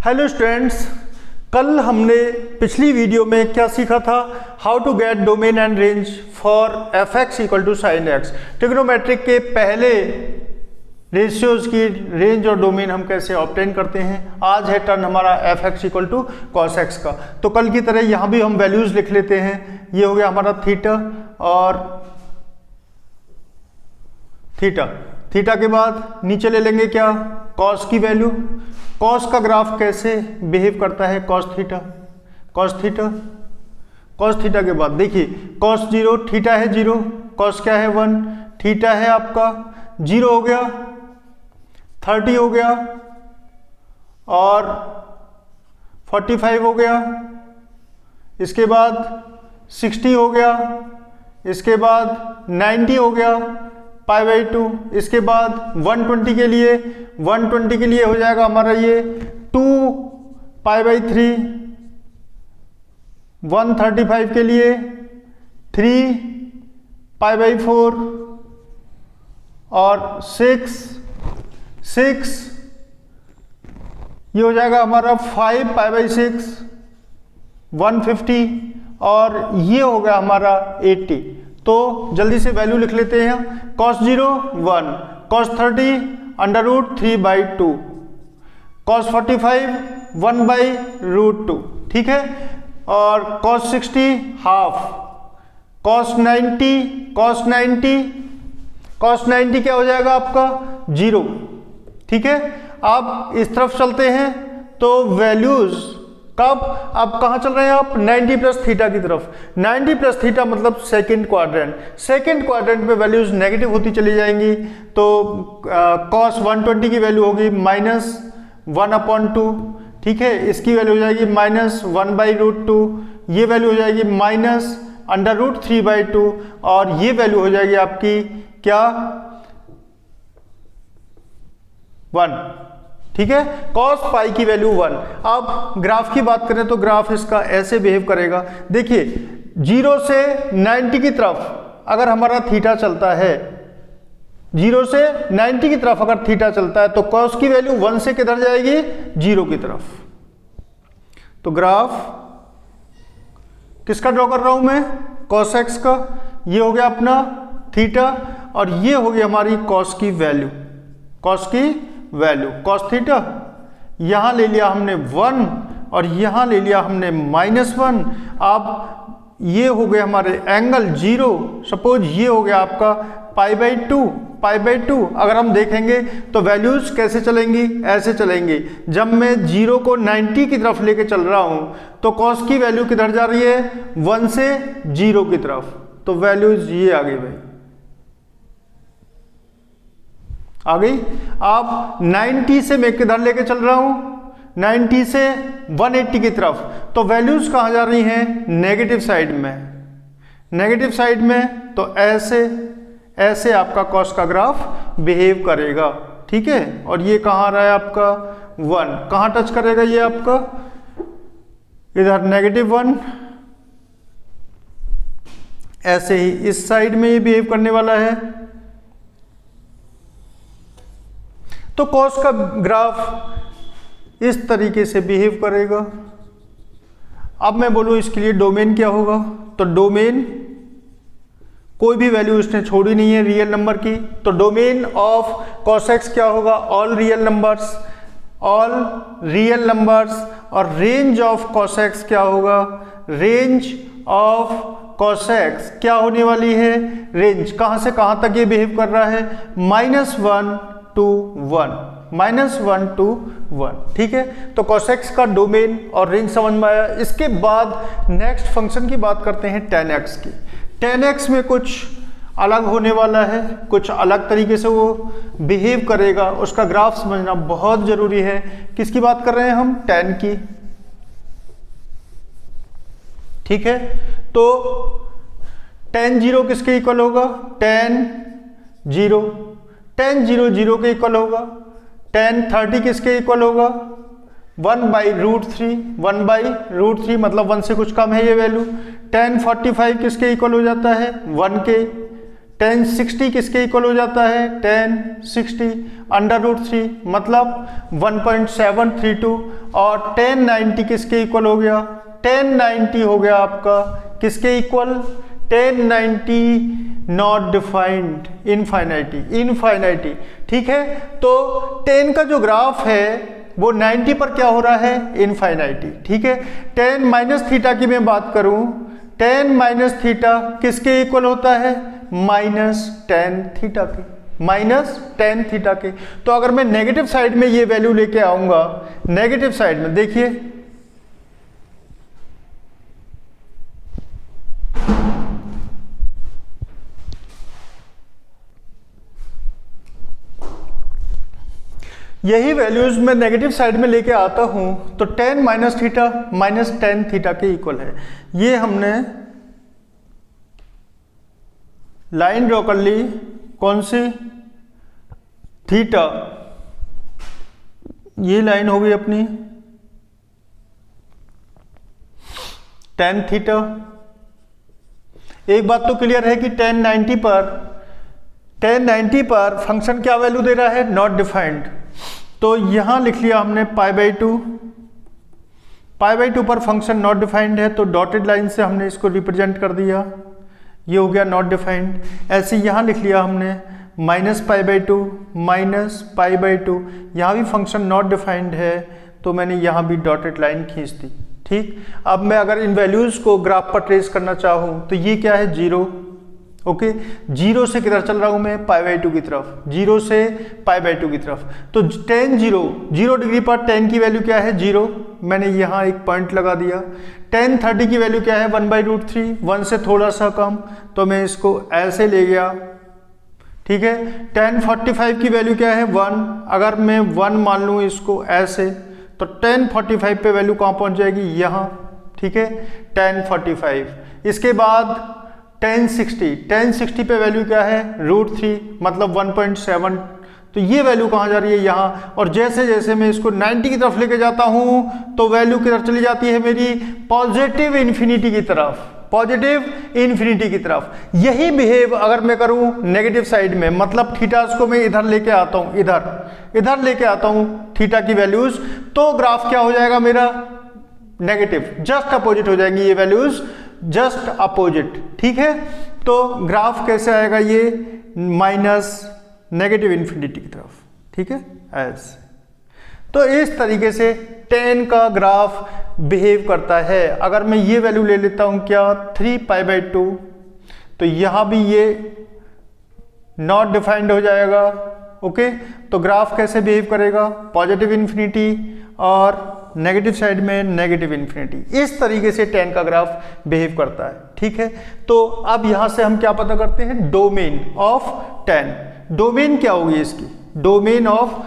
Hello students, कल हमने पिछली वीडियो में क्या सीखा था? How to get domain and range for f x equal to sine x. Trigonometric के पहले रेशियोज की रेंज और डोमेन हम कैसे ऑब्टेन करते हैं। आज है टर्न हमारा f x equal to cos x का। तो कल की तरह यहाँ भी हम वैल्यूज लिख लेते हैं। ये हो गया हमारा थीटा और थीटा। थीटा के बाद नीचे ले लेंगे क्या? कॉस की वैल्यू। कॉस का ग्राफ कैसे बिहेव करता है? Cos theta, cos theta, cos theta के बाद देखिए कॉस जीरो, थीटा है जीरो, कॉस क्या है 1, थीटा है आपका 0 हो गया, 30 हो गया और 45 हो गया, इसके बाद 60 हो गया, इसके बाद 90 हो गया, π/2, इसके बाद 120 के लिए, 120 के लिए हो जाएगा हमारा ये 2π/3, 135 के लिए 3π/4 और 6 ये हो जाएगा हमारा 5π/6, 150 और ये हो गया हमारा 80। तो जल्दी से वैल्यू लिख लेते हैं। cos 0 1, cos 30 √3/2, cos 45 1/√2, ठीक है। और cos 60 हाफ, cos 90 क्या हो जाएगा आपका 0, ठीक है। अब इस तरफ चलते हैं तो वैल्यूज कब, अब कहाँ चल रहे हैं आप? 90 प्लस थीटा की तरफ। 90 प्लस थीटा मतलब सेकंड क्वाड्रेंट। सेकंड क्वाड्रेंट में वैल्यूज नेगेटिव होती चली जाएंगी। तो cos 120 की वैल्यू होगी -1/2, ठीक है। इसकी वैल्यू हो जाएगी -1/√2, ये वैल्यू हो जाएगी -√3/2 और ये वैल्यू हो जाएगी आपकी क्या 1, ठीक है। cos पाई की वैल्यू 1। अब ग्राफ की बात करें तो ग्राफ इसका ऐसे बिहेव करेगा। देखिए 0 से 90 की तरफ अगर हमारा थीटा चलता है, 0 से 90 की तरफ अगर थीटा चलता है तो cos की वैल्यू 1 से किधर जाएगी? 0 की तरफ। तो ग्राफ किसका ड्रॉ कर रहा हूं मैं? cos x का। ये हो गया अपना थीटा और ये हो गई हमारी cos की वैल्यू, cos की वैल्यू। cos थीटा यहां ले लिया हमने 1 और यहां ले लिया हमने -1। अब ये हो गए हमारे एंगल 0। सपोज ये हो गया आपका π/2। अगर हम देखेंगे तो वैल्यूज कैसे चलेंगी? ऐसे चलेंगी। जब मैं 0 को 90 की तरफ लेके चल रहा हूं तो cos की वैल्यू किधर जा रही है? 1 से 0 की तरफ। तो वैल्यूज ये आ गई भाई, आ गई। अब 90 से मैं किधर लेके चल रहा हूं? 90 से 180 की तरफ। तो वैल्यूज कहां जा रही हैं? नेगेटिव साइड में। नेगेटिव साइड में तो ऐसे आपका cos का ग्राफ बिहेव करेगा, ठीक है। और ये कहां आ रहा है आपका 1, कहां टच करेगा ये आपका? इधर -1। ऐसे ही इस साइड में ये बिहेव करने वाला है। तो cos का ग्राफ इस तरीके से बिहेव करेगा। अब मैं बोलूं इसके लिए डोमेन क्या होगा? तो डोमेन कोई भी वैल्यू इसने छोड़ी नहीं है रियल नंबर की। तो डोमेन ऑफ cos x क्या होगा? All real numbers, all real numbers. और रेंज ऑफ cos x क्या होगा? रेंज ऑफ cos x क्या होने वाली है? रेंज कहां से कहां तक ये बिहेव कर रहा है? -1 to 1, ठीक है। तो cos x का डोमेन और रेंज समझ में आया। इसके बाद नेक्स्ट फंक्शन की बात करते हैं tan x की। tan x में कुछ अलग होने वाला है, कुछ अलग तरीके से वो बिहेव करेगा। उसका ग्राफ समझना बहुत जरूरी है। किसकी बात कर रहे हैं हम? tan की, ठीक है। तो tan 0 किसके इक्वल होगा? tan 0 0 के इक्वल होगा। tan 30 किसके इक्वल होगा? 1/√3 मतलब 1 से कुछ कम है ये वैल्यू। tan 45 किसके इक्वल हो जाता है? 1 के। tan 60 किसके इक्वल हो जाता है, tan 60 √3 मतलब 1.732 और tan 90 किसके इक्वल हो गया, tan 90 हो गया आपका किसके इक्वल, tan 90 नॉट डिफाइंड, इनफाइनाइटी। ठीक है, तो tan का जो ग्राफ है वो 90 पर क्या हो रहा है, इनफाइनाइटी। ठीक है, tan माइनस थीटा की मैं बात करूं, tan माइनस थीटा किसके इक्वल होता है, माइनस tan थीटा के, माइनस tan थीटा के। तो अगर मैं नेगेटिव साइड में ये वैल्यू लेके आऊंगा, नेगेटिव साइड में देखिए यही वैल्यूज मैं नेगेटिव साइड में लेके आता हूं तो tan minus theta minus tan theta के इक्वल है। ये हमने लाइन ड्रॉ कर ली, कौन सी, थीटा, ये लाइन हो गई अपनी tan थीटा। एक बात तो क्लियर है कि tan 90 पर फंक्शन क्या वैल्यू दे रहा है, नॉट डिफाइंड। तो यहां लिख लिया हमने π/2, π/2 पर फंक्शन नॉट डिफाइंड है तो डॉटेड लाइन से हमने इसको रिप्रेजेंट कर दिया, ये हो गया नॉट डिफाइंड। ऐसे यहां लिख लिया हमने -π/2 माइनस π/2, यहां भी फंक्शन नॉट डिफाइंड है तो मैंने यहां भी डॉटेड लाइन खींच दी। ठीक, अब मैं अगर इन वैल्यूज को ग्राफ पर ट्रेस करना चाहूं तो ये क्या है, 0। ओके, 0 से किधर चल रहा हूं मैं, π/2 की तरफ, 0 से π/2 की तरफ। तो tan 0 डिग्री पर tan की वैल्यू क्या है, 0, मैंने यहां एक पॉइंट लगा दिया। tan 30 की वैल्यू क्या है, 1/√3, 1 से थोड़ा सा कम, तो मैं इसको ऐसे ले गया। ठीक है, tan 45 की वैल्यू क्या है, 1, अगर मैं 1 मान लूँ इसको ऐसे, तो tan 45 पे वैल्यू कहाँ पहुंच जाएगी, यहाँ। ठीक है, tan 45। इसके बाद tan 60 पे वैल्यू क्या है, √3 मतलब 1.7, तो ये वैल्यू कहाँ जा रही है, यहाँ। और जैसे जैसे मैं इसको 90 की तरफ लेके जाता हूँ तो वैल्यू किधर चली जाती है मेरी, पॉजिटिव इन्फिनिटी की तरफ, पॉजिटिव इन्फिनिटी की तरफ। यही बिहेव अगर मैं करूँ नेगेटिव साइड में, मतलब थीटास को मैं इधर लेके आता हूँ, इधर लेके आता हूँ थीटा की वैल्यूज, तो ग्राफ क्या हो जाएगा मेरा, नेगेटिव, जस्ट अपोजिट हो जाएंगी ये वैल्यूज, जस्ट अपोजिट। ठीक है, तो ग्राफ कैसे आएगा, ये माइनस नेगेटिव इन्फिनिटी की तरफ। ठीक है, ऐसे। तो इस तरीके से tan का ग्राफ बिहेव करता है। अगर मैं ये वैल्यू ले लेता हूं क्या, 3π/2, तो यहां भी ये नॉट डिफाइंड हो जाएगा। ओके, तो ग्राफ कैसे बिहेव करेगा, पॉजिटिव इन्फिनिटी और नेगेटिव साइड में नेगेटिव इन्फिनिटी। इस तरीके से tan का ग्राफ बिहेव करता है। ठीक है, तो अब यहां से हम क्या पता करते हैं, डोमेन ऑफ tan। डोमेन क्या होगी इसकी, डोमेन ऑफ,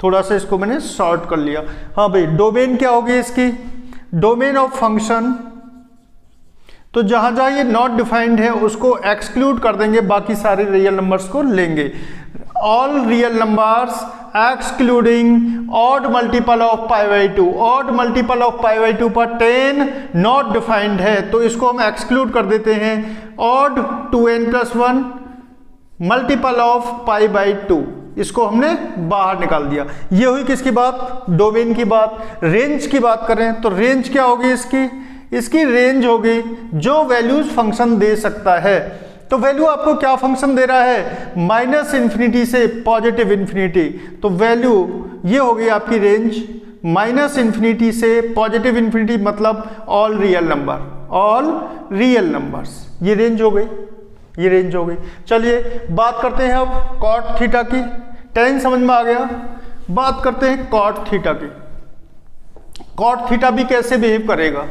थोड़ा सा इसको मैंने शॉर्ट कर लिया, हाँ भाई, डोमेन क्या होगी इसकी, डोमेन ऑफ फंक्शन। तो जहां जहां ये नॉट डिफाइंड है उसको एक्सक्लूड कर देंगे, बाकी सारे रियल नंबर्स को लेंगे। All real numbers excluding odd multiple of π/2, odd multiple of π/2 पर tan नॉट डिफाइंड है तो इसको हम एक्सक्लूड कर देते हैं। ऑड 2n+1 मल्टीपल ऑफ π/2, इसको हमने बाहर निकाल दिया। ये हुई किसकी बात, डोमेन की बात। रेंज की बात करें तो रेंज क्या होगी इसकी रेंज होगी जो वैल्यूज फंक्शन दे सकता है। तो वैल्यू आपको क्या फंक्शन दे रहा है, -∞ से पॉजिटिव इन्फिनिटी, तो वैल्यू ये होगी आपकी रेंज -∞ से पॉजिटिव इन्फिनिटी, मतलब ऑल रियल नंबर्स, ये रेंज हो गई, ये रेंज हो गई। चलिए बात करते हैं अब cot थीटा की। tan समझ में आ गया, बात करते हैं cot थीटा की। cot थीटा भी कैसे बिहेव करेगा,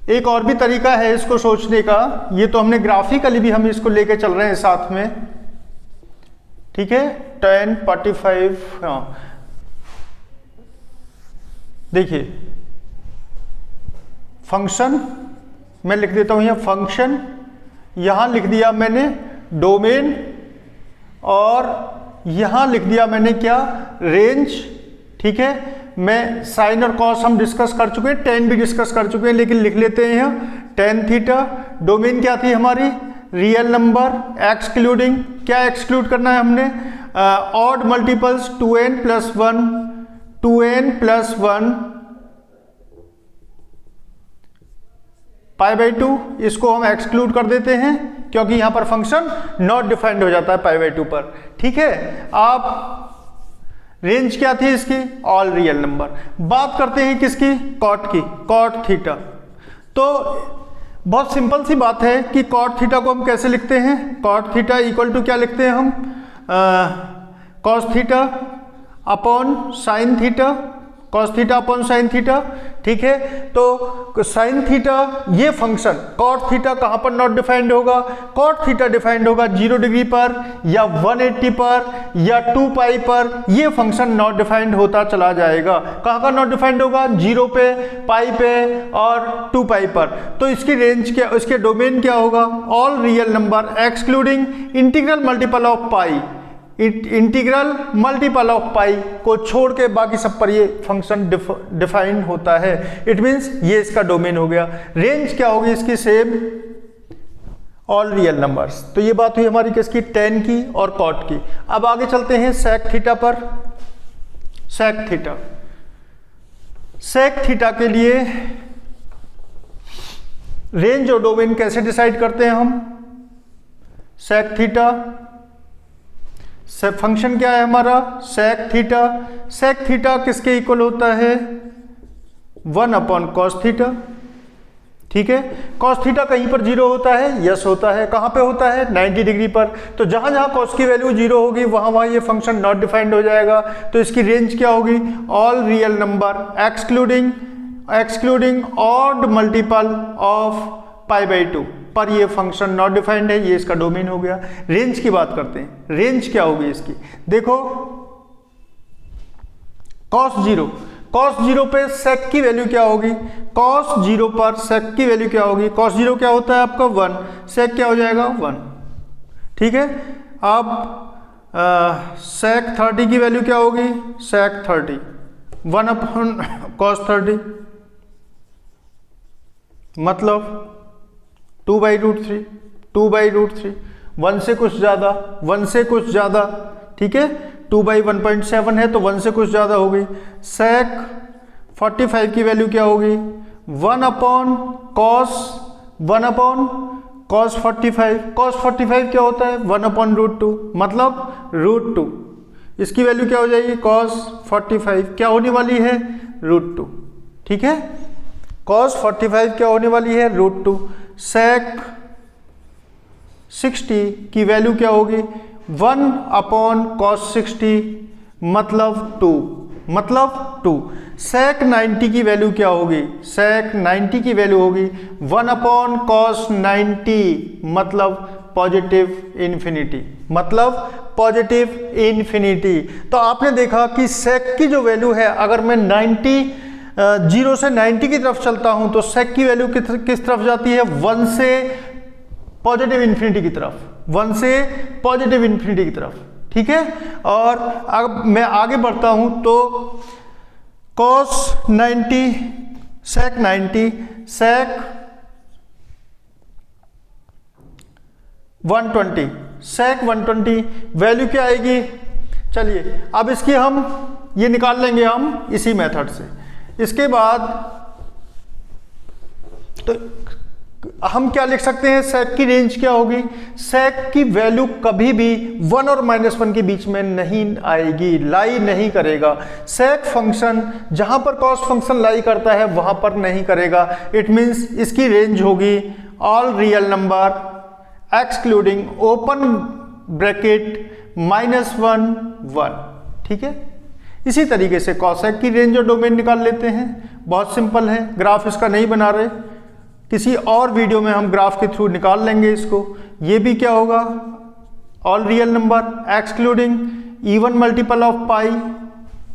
एक और भी तरीका है इसको सोचने का, ये तो हमने ग्राफिकली भी हम इसको लेके चल रहे हैं साथ में। ठीक है, tan 45, हाँ देखिए फंक्शन मैं लिख देता हूं यहां, फंक्शन यहां लिख दिया मैंने डोमेन, और यहां लिख दिया मैंने क्या, रेंज। ठीक है, में साइन और कॉस हम डिस्कस कर चुके हैं, टेन भी डिस्कस कर चुके हैं, लेकिन लिख लेते हैं यहाँ टेन थीटा। डोमेन क्या थी हमारी, रियल नंबर, एक्सक्लूडिंग, क्या एक्सक्लूड करना है हमने, odd multiples 2n plus 1, 2n plus 1 π/2, इसको हम एक्सक्लूड कर देते हैं क्योंकि यहां पर फंक्शन नॉट डिफाइंड हो जाता है π/2 पर। ठीक है, आप रेंज क्या थी इसकी, ऑल रियल नंबर। बात करते हैं किसकी, कॉट की, कॉट थीटा। तो बहुत सिंपल सी बात है कि कॉट थीटा को हम कैसे लिखते हैं, कॉट थीटा इक्वल टू क्या लिखते हैं हम, cos theta upon sine theta, cos theta upon sine theta. ठीक है, तो साइन थीटा ये फंक्शन कॉट थीटा कहां पर नॉट डिफाइंड होगा, कॉट थीटा डिफाइंड होगा 0 डिग्री पर या 180 पर या 2 पाई पर, ये फंक्शन नॉट डिफाइंड होता चला जाएगा। कहां का नॉट डिफाइंड होगा, 0 पे, पाई पे और 2 पाई पर। तो इसकी रेंज क्या, इसके डोमेन क्या होगा, all real number excluding integral multiple of pi, integral multiple of pi को छोड़ के बाकी सब पर ये फंक्शन डिफाइन होता है। इट मींस ये इसका डोमेन हो गया। रेंज क्या होगी इसकी, सेम ऑल रियल नंबर्स। तो ये बात हुई हमारी किसकी, टेन की और कॉट की। अब आगे चलते हैं सेक थीटा पर। सेक थीटा, सेक थीटा के लिए रेंज और डोमेन कैसे डिसाइड करते हैं हम, सेक थीटा फंक्शन क्या है हमारा, सेक थीटा। सेक थीटा किसके इक्वल होता है, 1 अपॉन कॉस थीटा। ठीक है, कॉस थीटा कहीं पर 0 होता है, यस होता है, कहां पे होता है, 90 डिग्री पर। तो जहां जहां कॉस की वैल्यू 0 होगी वहां वहां ये फंक्शन नॉट डिफाइंड हो जाएगा। तो इसकी रेंज क्या होगी, all real number excluding odd multiple of π/2 पर ये फंक्शन नॉट डिफाइंड है, ये इसका डोमेन हो गया। रेंज की बात करते हैं, रेंज क्या होगी इसकी, देखो cos 0 पे सेक की वैल्यू क्या होगी, cos 0 पर सेक की वैल्यू क्या होगी, cos 0 क्या होता है आपका 1, सेक क्या हो जाएगा 1। ठीक है, अब सेक 30 की वैल्यू क्या होगी, सेक 30 1 अपॉन cos 30 मतलब 2/√3, 2/√3, 1 से कुछ ज़्यादा, 1 से कुछ ज़्यादा। ठीक है, 2/1.7 है तो 1 से कुछ ज़्यादा हो गई। सेक 45 की वैल्यू क्या होगी, 1 अपॉन cos 45। cos 45 क्या होता है, 1 अपॉन √2 मतलब √2। इसकी वैल्यू क्या हो जाएगी, cos 45 क्या होने वाली है, √2। ठीक है, cos 45 क्या होने वाली है, √2। सेक 60 की वैल्यू क्या होगी, 1 अपॉन cos 60 मतलब 2। सेक 90 की वैल्यू क्या होगी, सेक 90 की वैल्यू होगी 1 अपॉन cos 90 मतलब पॉजिटिव इन्फिनिटी। तो आपने देखा कि सेक की जो वैल्यू है, अगर मैं 0 से 90 की तरफ चलता हूं तो सेक की वैल्यू किस तरफ जाती है, 1 से पॉजिटिव इन्फिनिटी की तरफ। ठीक है, और अब मैं आगे बढ़ता हूं तो cos 90 सेक 90 सेक 120 सेक 120 वैल्यू क्या आएगी, चलिए अब इसकी हम ये निकाल लेंगे हम इसी मेथड से। इसके बाद तो हम क्या लिख सकते हैं, सेक की रेंज क्या होगी, सेक की वैल्यू कभी भी 1 और -1 के बीच में नहीं आएगी, लाई नहीं करेगा। सेक फंक्शन जहां पर कॉस फंक्शन लाई करता है वहां पर नहीं करेगा। इट मींस इसकी रेंज होगी all real number excluding open bracket -1 1। ठीक है, इसी तरीके से कॉसेक की रेंज और डोमेन निकाल लेते हैं, बहुत सिंपल है, ग्राफ इसका नहीं बना रहे, किसी और वीडियो में हम ग्राफ के थ्रू निकाल लेंगे इसको। ये भी क्या होगा, all real number excluding even multiple of pi,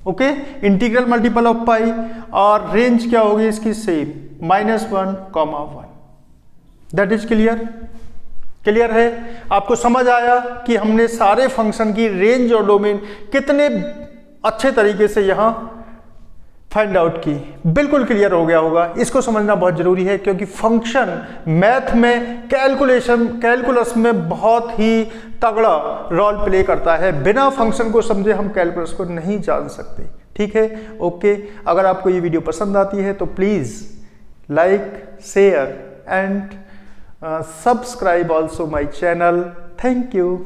okay, integral multiple of pi, और रेंज क्या होगी इसकी सेम -1, 1। दैट इज क्लियर है, आपको समझ आया कि हमने सारे फंक्शन की रेंज और डोमेन कितने अच्छे तरीके से यहां फाइंड आउट की। बिल्कुल क्लियर हो गया होगा। इसको समझना बहुत जरूरी है क्योंकि फंक्शन मैथ में कैलकुलस में बहुत ही तगड़ा रोल प्ले करता है। बिना फंक्शन को समझे हम कैलकुलस को नहीं जान सकते। ठीक है, ओके। अगर आपको ये वीडियो पसंद आती है तो please like, share and subscribe also my channel. Thank you.